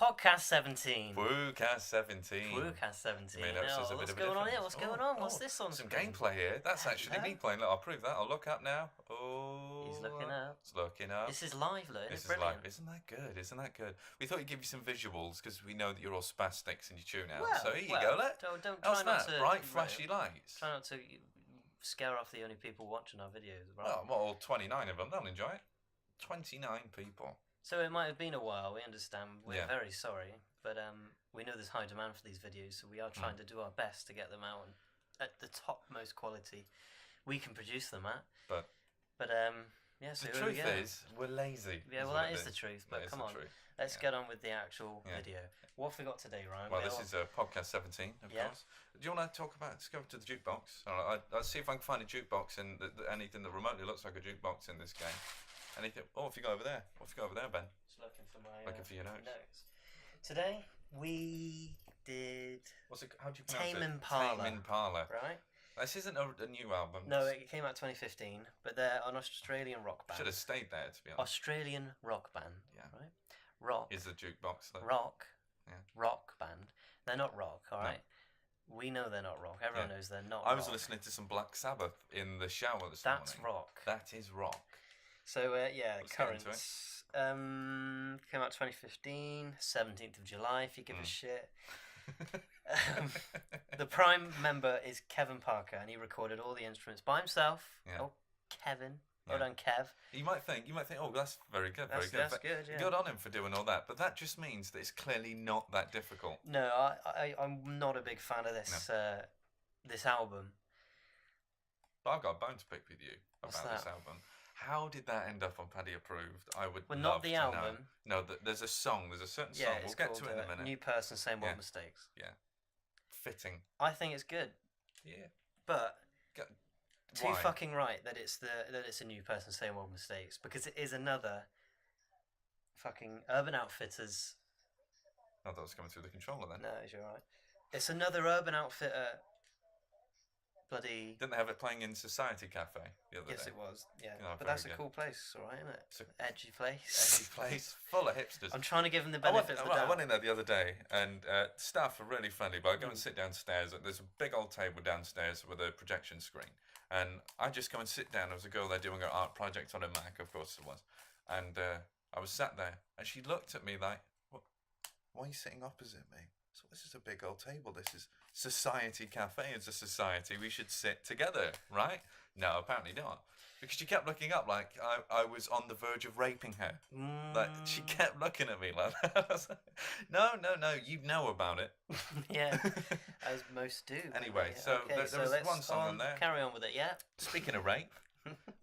Podcast 17. PWOOCAST 17. PWOOCAST 17. You may notice there's a bit What's of a going on difference. here? What's going on? What's this on Some screen? gameplay here. That's actually me playing. Look, I'll prove that. I'll look up now. Oh. He's looking up. It's looking up. This is live, look. This It's is brilliant. live. Isn't that good? Isn't that good? We thought we'd give you some visuals because we know that you're all spastics and you tune out. Well, so here you go. Look. Don't How's try not that? to Bright, flashy lights. Try not to scare off the only people watching our videos. Right? Oh, well, all 29 of them. They'll enjoy it. 29 people. So it might have been a while. We understand. We're Yeah. very sorry, but we know there's high demand for these videos, so we are trying to do our best to get them out at the topmost quality we can produce them at. But yeah. So the truth is, we're lazy. Yeah, well, that is the truth. But come on, let's get on with the actual video. What have we got today, Ryan? Well, this is podcast 17, of course. Do you want to talk about? Let's go to the jukebox. All right, let's see if I can find a jukebox in anything that remotely looks like a jukebox in this game. Anything? Oh, if you go over there. What if you go over there, Ben? Just looking for my looking for your notes. Today we did. What's it? How do you pronounce Tame it? Impala. Tame Impala. Right. This isn't a new album. No, it came out 2015, but they're an Australian rock band. Should have stayed there, to be honest. Australian rock band. Yeah. Right. Rock. Is the jukebox though? Rock. Yeah. Rock band. They're not rock. All right. No. We know they're not rock. Everyone knows they're not. I was listening to some Black Sabbath in the shower this morning. That's rock. That is rock. So yeah, Let's get into Currents. Came out 2015, 17th of July. If you give a shit. The prime member is Kevin Parker, and he recorded all the instruments by himself. Yeah. Oh, Kevin. Well done, Kev. You might think, oh, that's very good, very good. That's good, yeah. Good on him for doing all that, but that just means that it's clearly not that difficult. No, I'm not a big fan of this this album. But I've got a bone to pick with you about What's this that? album. How did that end up on Paddy Approved? I would Well, love not the to album. know. No, there's a song. There's a certain Yeah, song. it's We'll get to called, it in a minute. New Person, Same Old Yeah. Mistakes. Yeah. Fitting. I think it's good, Yeah. but too Why? fucking right that it's a New Person, Same Old Mistakes, because it is another fucking Urban Outfitters. I thought it was coming through the controller then. No, you're right. It's another Urban Outfitter. Bloody. Didn't they have it playing in Society Cafe the other Yes, day? it was. Yeah, Oh, but very that's a good. cool place, all right, isn't it? It's a Edgy place. Edgy place, full of hipsters. I'm trying to give them the I went, benefit of the I doubt. went in there the other day, and staff are really friendly. But I go and sit downstairs. There's a big old table downstairs with a projection screen, and I just go and sit down. There was a girl there doing her art project on a Mac, of course it was, and I was sat there, and she looked at me like, "What? Why are you sitting opposite me?" So this is a big old table. This is Society Cafe. It's a society. We should sit together, right? No, apparently not. Because she kept looking up like I was on the verge of raping her. Like she kept looking at me like that. I was like, no, you know about it. Yeah, as most do. Anyway, Yeah. so Okay, there was let's one song on there. Carry on with it, yeah. Speaking of rape,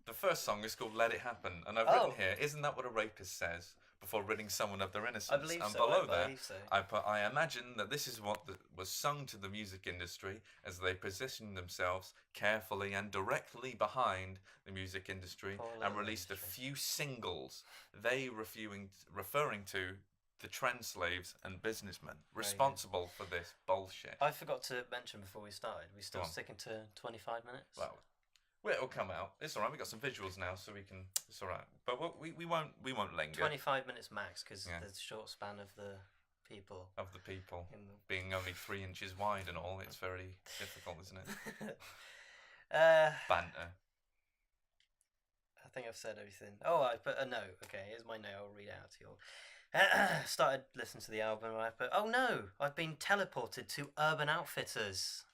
the first song is called "Let It Happen," and I've written here, "Isn't that what a rapist says before ridding someone of their innocence?" I believe and so. below I there, believe so. I put, "I imagine that this is what was sung to the music industry as they positioned themselves carefully and directly behind the music industry and released a few singles, they referring to the trend slaves and businessmen responsible for this bullshit." I forgot to mention before we started, we're still sticking to 25 minutes. Well, it'll come out. It's all right. We got some visuals now, so we can. It's all right. But we won't linger. 25 minutes max, because there's a short span of the people. Of the people being only 3 inches wide and all, it's very difficult, isn't it? Banter. I think I've said everything. Oh, I put a note. Okay, here's my note. I'll read it out to you all. Started listening to the album, and I put, oh no, I've been teleported to Urban Outfitters.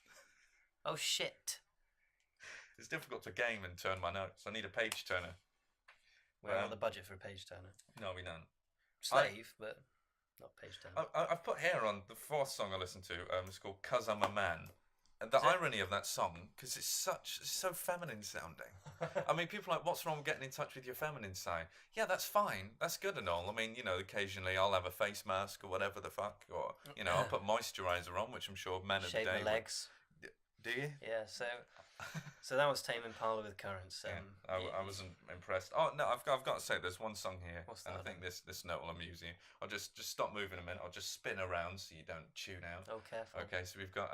Oh shit. It's difficult to game and turn my notes. I need a page turner. We haven't got the budget for a page turner. No, we don't. Slave, but not page turner. I've put here on the fourth song I listened to. It's called "'Cause I'm a Man." And the irony of that song, because it's so feminine sounding. I mean, people are like, what's wrong with getting in touch with your feminine side? Yeah, that's fine. That's good and all. I mean, occasionally I'll have a face mask or whatever the fuck, or I'll put moisturiser on, which I'm sure men of the day Shave my legs. Do you? Yeah. So that was Tame Impala with Currents. I wasn't impressed. Oh no, I've got to say, there's one song here, What's and that? I think this note will amuse you. I'll just stop moving a minute. I'll just spin around so you don't tune out. Oh, careful. Okay, so we've got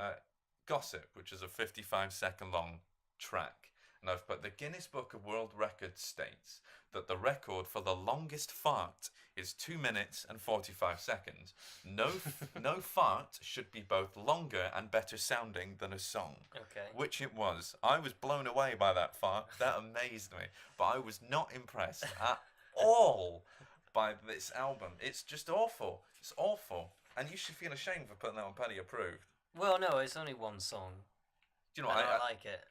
Gossip, which is a 55-second long track, and I've put the Guinness Book of World Records states that the record for the longest fart is 2 minutes and 45 seconds. No fart should be both longer and better sounding than a song. Okay. Which it was. I was blown away by that fart. That amazed me. But I was not impressed at all by this album. It's just awful. It's awful. And you should feel ashamed for putting that on Paddy Approved. Well, no, it's only one song. Do you know And what? I like it.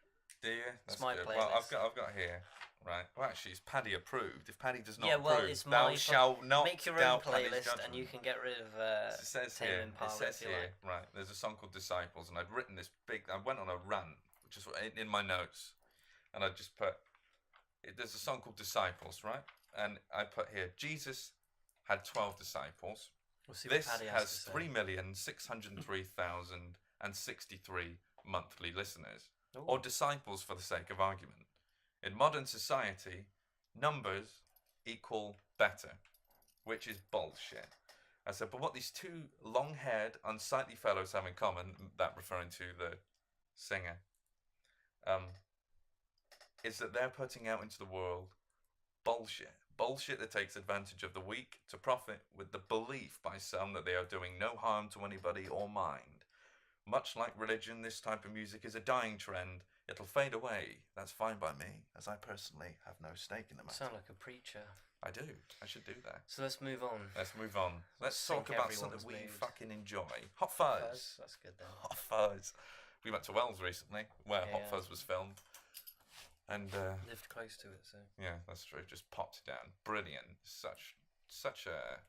Do you? That's my good. playlist. Well, I've got here. Right. Well, actually, it's Paddy Approved. If Paddy does not Yeah, well, approve, it's thou my shalt not Make your own doubt Paddy's playlist, judgment. and you can get rid of It says Tame here. Impala It says if you here. like. Right. There's a song called Disciples, and I'd written this big. I went on a rant, which is in my notes, and I just put. There's a song called Disciples, right? And I put here Jesus had 12 disciples. We'll see This what Paddy has has to say. 3,603,063 monthly listeners, Ooh. or disciples for the sake of argument. In modern society, numbers equal better, which is bullshit. I said, but what these two long-haired, unsightly fellows have in common, that referring to the singer, is that they're putting out into the world bullshit. Bullshit that takes advantage of the weak to profit, with the belief by some that they are doing no harm to anybody or mind. Much like religion, this type of music is a dying trend. It'll fade away. That's fine by me, as I personally have no stake in the matter. Sound like a preacher. I do. I should do that. So let's move on. Let's move on. Let's Sink talk about everyone's something we mood. fucking enjoy. Hot Fuzz. That's good then. Hot Fuzz. We went to Wales recently, where Hot Yeah. Fuzz was filmed. And Lived close to it, so. yeah, that's true. Just popped down. Brilliant. Such a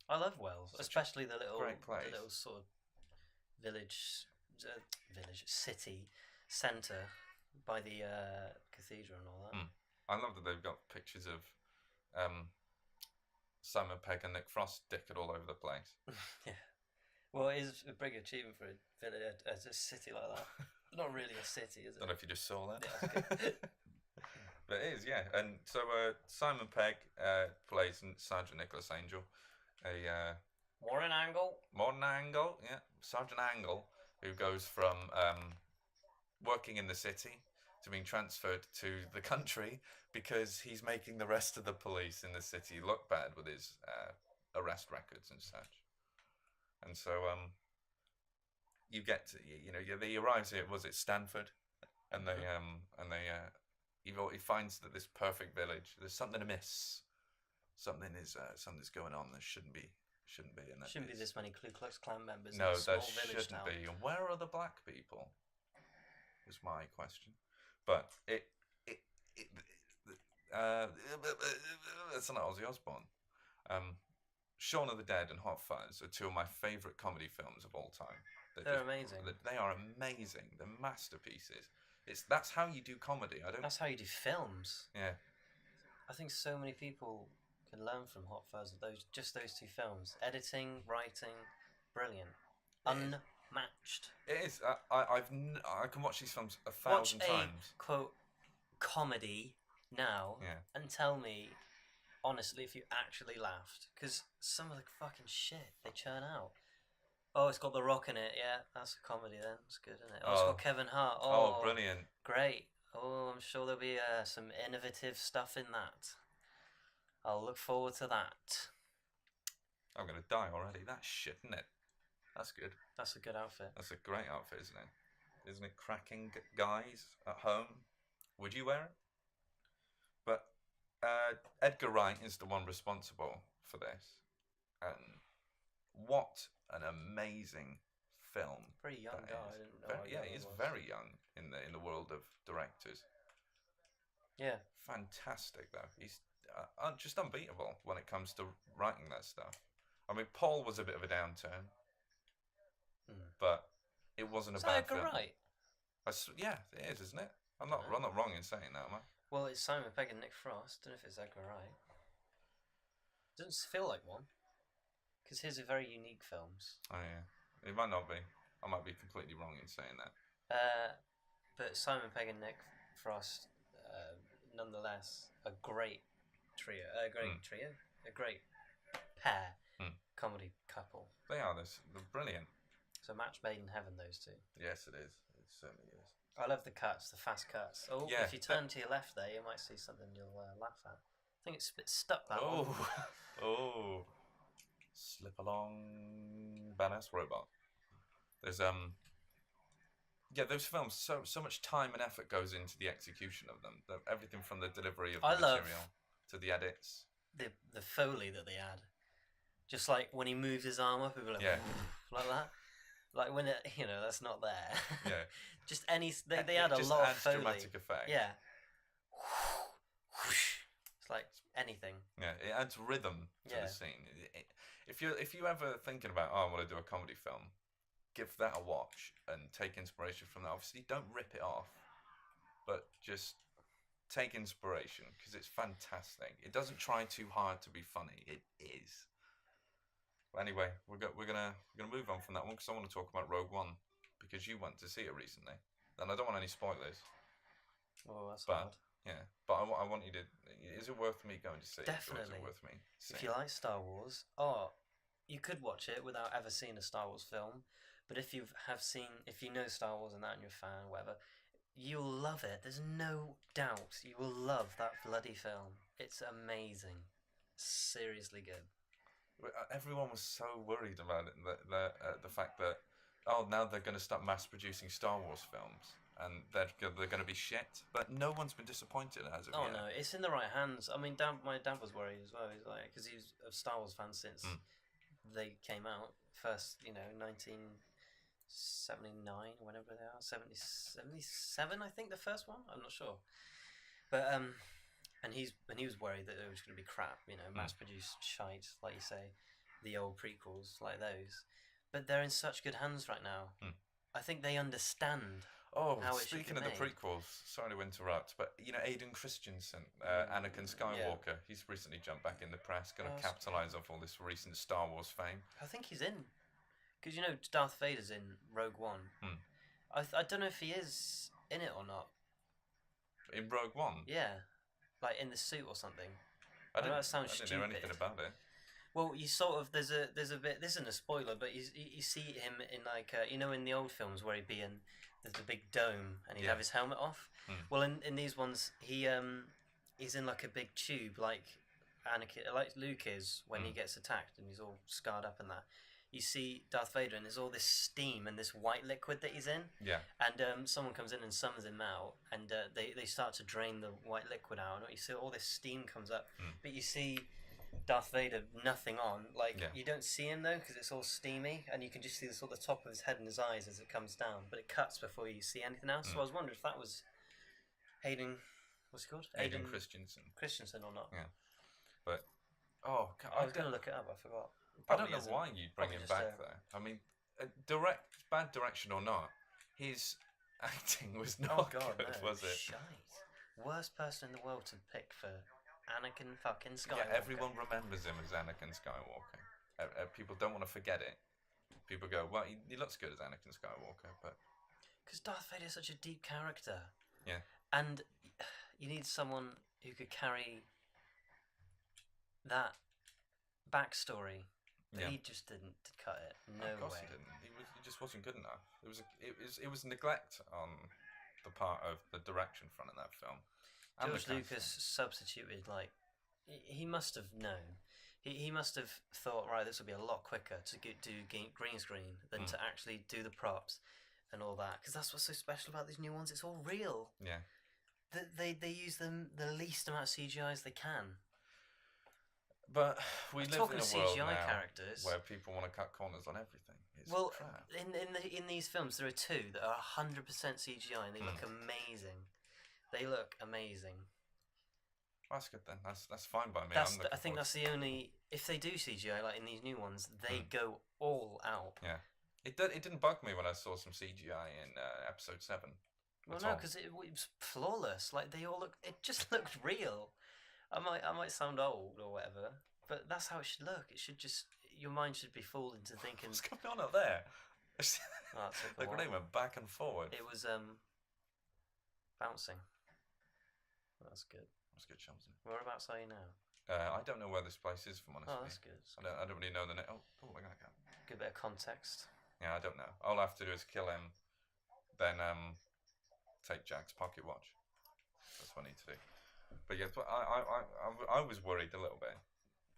I love Wales, Such a especially the little place. sort of city centre by the cathedral and all that. I love that they've got pictures of Simon Pegg and Nick Frost dicking all over the place. Yeah. Well, it is a big achievement for a village, as a city like that. Not really a city, is it? Don't know if you just saw that. Yeah, that's good. But it is, yeah. And so Simon Pegg plays Sergeant Nicholas Angel, a Warren Angle. modern Angle, yeah, Sergeant Angle, who goes from working in the city to being transferred to the country because he's making the rest of the police in the city look bad with his arrest records and such. And so you get to, he arrives here. Was it Stanford? And he finds that this perfect village. There's something amiss. Something's going on. There shouldn't be. And that Shouldn't be this many Ku Klux Klan members No, in a small there village shouldn't town. be. And where are the black people? Was my question. But it's not Ozzy Osbourne. Shaun of the Dead and Hot Fuzz are two of my favourite comedy films of all time. They're amazing. They are amazing. They're masterpieces. That's how you do comedy. That's how you do films. Yeah. I think so many people can learn from Hot Fuzz of those two films. Editing, writing, brilliant, unmatched. It is. I can watch these films 1,000 Watch times. a quote comedy now and tell me honestly if you actually laughed, because some of the fucking shit they churn out. Oh, it's got The Rock in it. Yeah, that's a comedy then. It's good, isn't it? Oh, it's got Kevin Hart. Oh, brilliant. Great. Oh, I'm sure there'll be some innovative stuff in that. I'll look forward to that. I'm going to die already. That's shit, isn't it? That's good. That's a good outfit. That's a great outfit, isn't it? Isn't it cracking, guys at home? Would you wear it? But Edgar Wright is the one responsible for this. And what an amazing film. Pretty young that guy. is. I didn't know how Yeah, young he he's was. very young in the world of directors. Yeah. Fantastic, though. He's just unbeatable when it comes to writing that stuff. I mean, Paul was a bit of a downturn, but it wasn't a bad Edgar film. Wright? Yeah, it is, isn't it? I'm not wrong in saying that, am I? Well, it's Simon Pegg and Nick Frost. Don't know if it's Edgar Wright. Doesn't feel like one, because his are very unique films. Oh yeah, it might not be. I might be completely wrong in saying that. But Simon Pegg and Nick Frost, nonetheless, a great trio. A great pair, comedy couple. They are. They're brilliant. So match made in heaven, those two. Yes, it is. It certainly is. I love the cuts, the fast cuts. Oh, Yeah, if you turn to your left there, you might see something you'll laugh at. I think it's a bit stuck, that one. Oh, slip along, badass robot. There's yeah, those films. So much time and effort goes into the execution of them. Everything from the delivery of the I love material to the edits. the Foley that they add. Just like when he moves his arm up, it'll be like, Yeah. like that. Like when it, that's not there. Yeah. Just they add a just lot of adds Foley. dramatic effect. Yeah. It's like anything. Yeah, it adds rhythm to the scene. If you ever thinking about, I want to do a comedy film, give that a watch and take inspiration from that. Obviously, don't rip it off, but just take inspiration because it's fantastic. It doesn't try too hard to be funny. It is. But anyway, we're gonna move on from that one because I want to talk about Rogue One because you went to see it recently, and I don't want any spoilers. Oh, that's hard. Yeah, but I want you to. Is it worth me going to see? Definitely. Or is it worth me seeing? If you like Star Wars, you could watch it without ever seeing a Star Wars film. But if you know Star Wars and that, and you're a fan, whatever, you'll love it. There's no doubt you will love that bloody film. It's amazing, seriously good. Everyone was so worried about it. The fact that now they're going to start mass producing Star Wars films and they're going to be shit. But no one's been disappointed as of yet. Oh no, it's in the right hands. I mean, my dad was worried as well. He's like, because he was a Star Wars fan since they came out first. 1979, whenever they are, 77, I think the first one. I'm not sure, but and he was worried that it was going to be crap. Mass-produced shite, like you say, the old prequels like those. But they're in such good hands right now. I think they understand. Oh, how it speaking should be of the made. prequels, sorry to interrupt, but Aiden Christensen, Anakin Skywalker, he's recently jumped back in the press, going to capitalise off all this recent Star Wars fame. I think he's in, because Darth Vader's in Rogue One. I don't know if he is in it or not. In Rogue One? Yeah, like in the suit or something. I know that sounds I didn't stupid. know anything about it. Well, you sort of there's a bit. This isn't a spoiler, but you see him in like in the old films where he'd be in the big dome and he'd have his helmet off. Well, in these ones he's in like a big tube like Anakin, like Luke is when he gets attacked and he's all scarred up and that. You see Darth Vader and there's all this steam and this white liquid that he's in. Yeah. And someone comes in and summons him out and they start to drain the white liquid out and you see all this steam comes up, but you see Darth Vader nothing on, you don't see him though because it's all steamy and you can just see the top of his head and his eyes as it comes down, but it cuts before you see anything else. So I was wondering if that was Hayden, what's he called? Aiden Christensen or not. Yeah, but I was going to look it up, I forgot. I don't know why you'd bring him back there. I mean, bad direction or not, his acting was not good, was it? Shite. Worst person in the world to pick for Anakin fucking Skywalker. Yeah, everyone remembers him as Anakin Skywalker. People don't want to forget it. People go, well, he looks good as Anakin Skywalker, but because Darth Vader is such a deep character. Yeah. And you need someone who could carry that backstory. But he just didn't cut it. No of course way. he didn't. He just wasn't good enough. It was neglect on the part of the direction front of that film. George Lucas substituted, he must have known. He must have thought, right, this will be a lot quicker to do green screen than to actually do the props and all that. Because that's what's so special about these new ones. It's all real. Yeah. They use them the least amount of CGI as they can. But we live in a world CGI now characters where people want to cut corners on everything. It's crap. in these films, there are two that are 100% CGI and they look amazing. They look amazing. That's good then. That's fine by me. I think that's the only. If they do CGI like in these new ones, they go all out. Yeah, it didn't bug me when I saw some CGI in episode 7. Well, no, because it was flawless. They all look. It just looked real. I might sound old or whatever, but that's how it should look. It should just. Your mind should be fooled into thinking. What's going on up there? The The grenade went back and forward. It was bouncing. That's good. That's good, Chumsy. Whereabouts are you now? I don't know where this place is, from honestly. Oh, that's good. I don't really know the name. Oh, look at that. Good bit of context. Yeah, I don't know. All I have to do is kill him, then take Jack's pocket watch. That's what I need to do. But yes, I was worried a little bit,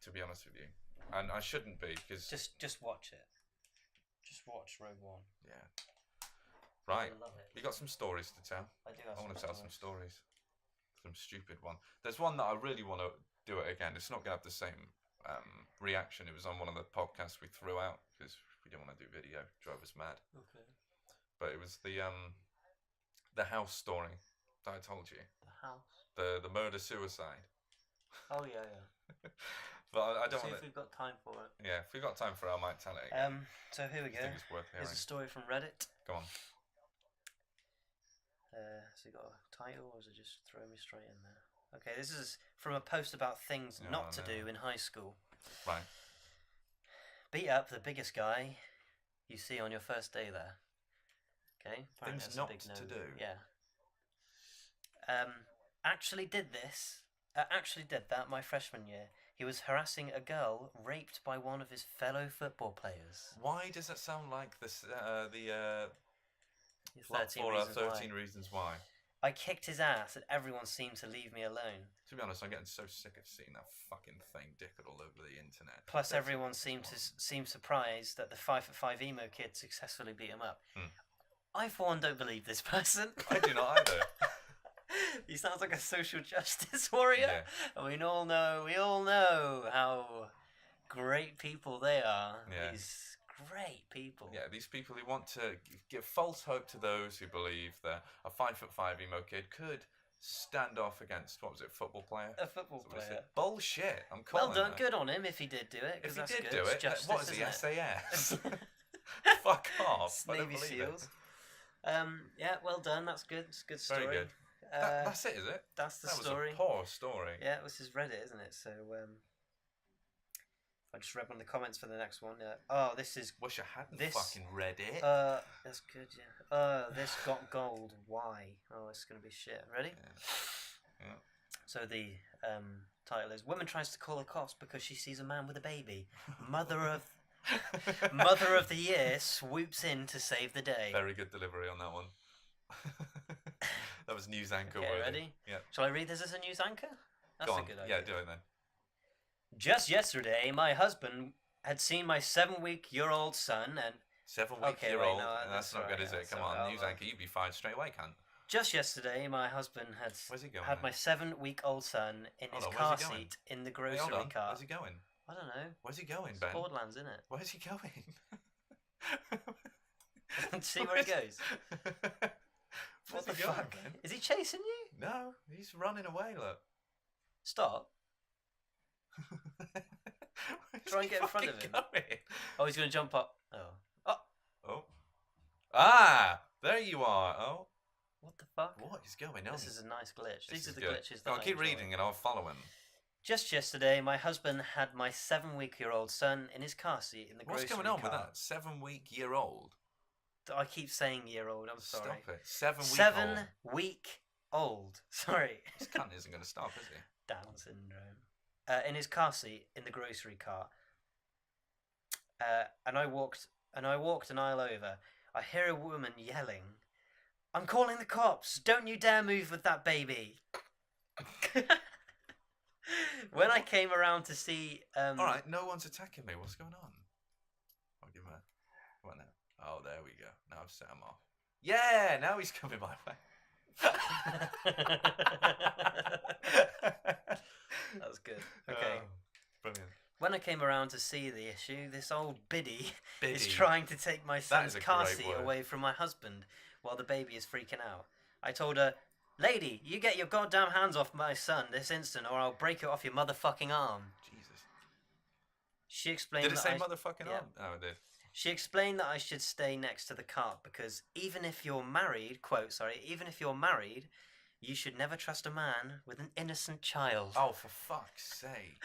to be honest with you, and I shouldn't be because Just watch it. Just watch Rogue One. yeah. Right, I love it. you got some stories to tell. I do have I want to some tell some stories. Some stupid one. There's one that I really want to do it again. It's not going to have the same reaction. It was on one of the podcasts we threw out because we didn't want to do video. Drove us mad. Okay. But it was the house story that I told you. The house. The murder suicide. Oh yeah. But I don't See want if we've got time for it. Yeah, if we've got time for it, I might tell it again. So here we I go. think it's worth hearing. Here's a story from Reddit. Go on. Has it got a title or is it just throwing me straight in there? Okay, this is from a post about things not to do in high school. Right. Beat up the biggest guy you see on your first day there. Okay? Apparently Things that's a not big to no. do. Yeah. Actually did that my freshman year. He was harassing a girl raped by one of his fellow football players. Why does that sound like this? The 13 for reasons 13 why. Reasons Why. I kicked his ass and everyone seemed to leave me alone. To be honest, I'm getting so sick of seeing that fucking thing dickered all over the internet. Plus, everyone seemed surprised that the 5'5" emo kid successfully beat him up. I, for one, don't believe this person. I do not either. He sounds like a social justice warrior. Yeah. And we all know how great people they are. Yeah. These great people. Yeah, these people who want to give false hope to those who believe that a 5'5" emo kid could stand off against, what was it, football player? A football player. Bullshit. I'm calling Well done. that. Good on him if he did do it. If he that's did good. do It's it, justice, what is he, isn't it? SAS? Fuck off. I don't Navy believe it. SEALs. Yeah, well done. That's good. It's a good story. Very good. That's it, is it? That's the that story. was a poor story. Yeah, this is Reddit, isn't it? So, I just read one of the comments for the next one. This is. Wish I hadn't fucking read it. That's good. Yeah. This got gold. Why? Oh, it's gonna be shit. Ready? Yeah. So the title is: Woman tries to call the cops because she sees a man with a baby. Mother of the year swoops in to save the day. Very good delivery on that one. That was news anchor Okay, worthy. ready? Yeah. Shall I read this as a news anchor? That's Go on. a good idea. Yeah, do it then. Just yesterday, my husband had seen my 7-week-old son and... 7-week-old. No, that's not good, is it? Come on, news anchor. You'd be fired straight away, cunt. Just yesterday, my husband Where's he going had then? my 7-week-old son in his Hold on, car where's he going? seat in the Wait, grocery hold on. car. Where's he going? I don't know. Where's he going, It's Ben? Borderlands, isn't it? Where's he going? See where he goes. Where's What the he going, fuck? Ben? Is he chasing you? No, he's running away, look. Stop. Where's Try and he get in front of fucking him. Going? Oh, he's going to jump up. Oh. Oh. Ah, there you are. Oh. What the fuck? What is going on? This is a nice glitch. This These are is the good. glitches Go that on, I keep enjoy. reading and I'll follow him. Just yesterday, my husband had my 7-week-old son in his car seat in the What's grocery going on car. with that? 7-week-year-old? I keep saying year-old. I'm sorry. Stop it. 7-week-old. 7-week-old. Sorry. This cunt isn't going to stop, is he? Down syndrome. In his car seat in the grocery car. And I walked an aisle over. I hear a woman yelling, "I'm calling the cops! Don't you dare move with that baby!" When I came around to see... Alright, no one's attacking me. What's going on? I'll give him a... Come on now. Oh, there we go. Now I've set him off. Yeah, now he's coming my way. That's good. Okay. Brilliant. When I came around to see the issue, this old biddy is Biddy. trying to take my son's is a car great seat word. away from my husband while the baby is freaking out. I told her, "Lady, you get your goddamn hands off my son this instant or I'll break it off your motherfucking arm." Jesus. She explained Did it that say I... motherfucking yeah. arm? Oh, it did. She explained that I should stay next to the cart because even if you're married, even if you're married, you should never trust a man with an innocent child. Oh, for fuck's sake.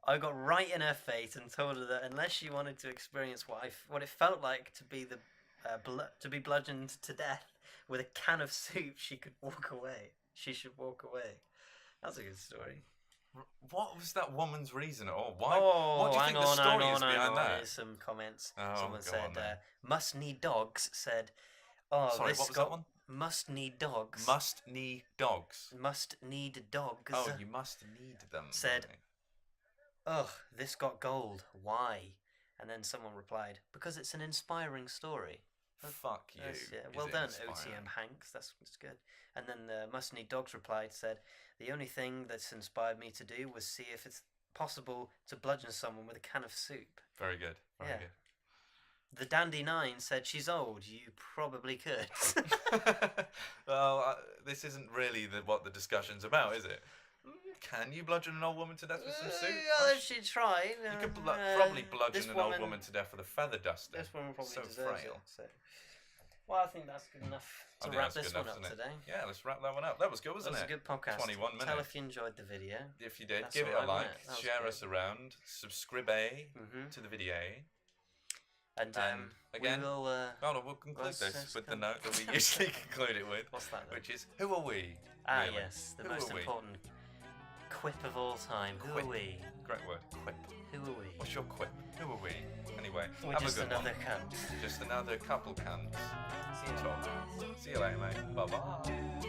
I got right in her face and told her that unless she wanted to experience what it felt like to be to be bludgeoned to death with a can of soup, she could walk away. She should walk away. That's a good story. What was that woman's reason at all? Why? Oh, what do you hang think the on, story hang is on, hang behind on. that? Here's some comments. Oh, Someone go said, on then. Must Need Dogs said, Oh, Sorry, this what was got that one? must need dogs. Must need dogs. Must need dogs. Oh, you must need them. Said, right. Ugh, this got gold. Why? And then someone replied, because it's an inspiring story. Fuck you. Yeah. Is Well it done, inspiring? OTM Hanks. That's good. And then the Must Need Dogs replied, said, the only thing that's inspired me to do was see if it's possible to bludgeon someone with a can of soup. Very good. Very good. The Dandy Nine said, she's old. You probably could. Well, this isn't really what the discussion's about, is it? Can you bludgeon an old woman to death with some soup? She tried. You could probably bludgeon an old woman to death with a feather duster. This woman probably so deserves frail. it. So. Well, I think that's good enough I to think wrap that's this good one enough, up isn't it? today. Yeah, let's wrap that one up. That was good, wasn't That was it? a good podcast. 21 minutes. Tell if you enjoyed the video. If you did, That's give it all a right, like, wasn't it? That was share good. us around, subscribe to the video. And again, we will. we'll conclude this with the note that we usually conclude it with, What's that? Then? which is, who are we? Ah, really? yes, the Who most are we? important quip of all time. Who Quip. are we? Great word, quip. Who are we? What's your quip? Who are we? Anyway, We're have just a good another one. cunt. Just another couple cunts. See you. See you later, mate. Bye bye.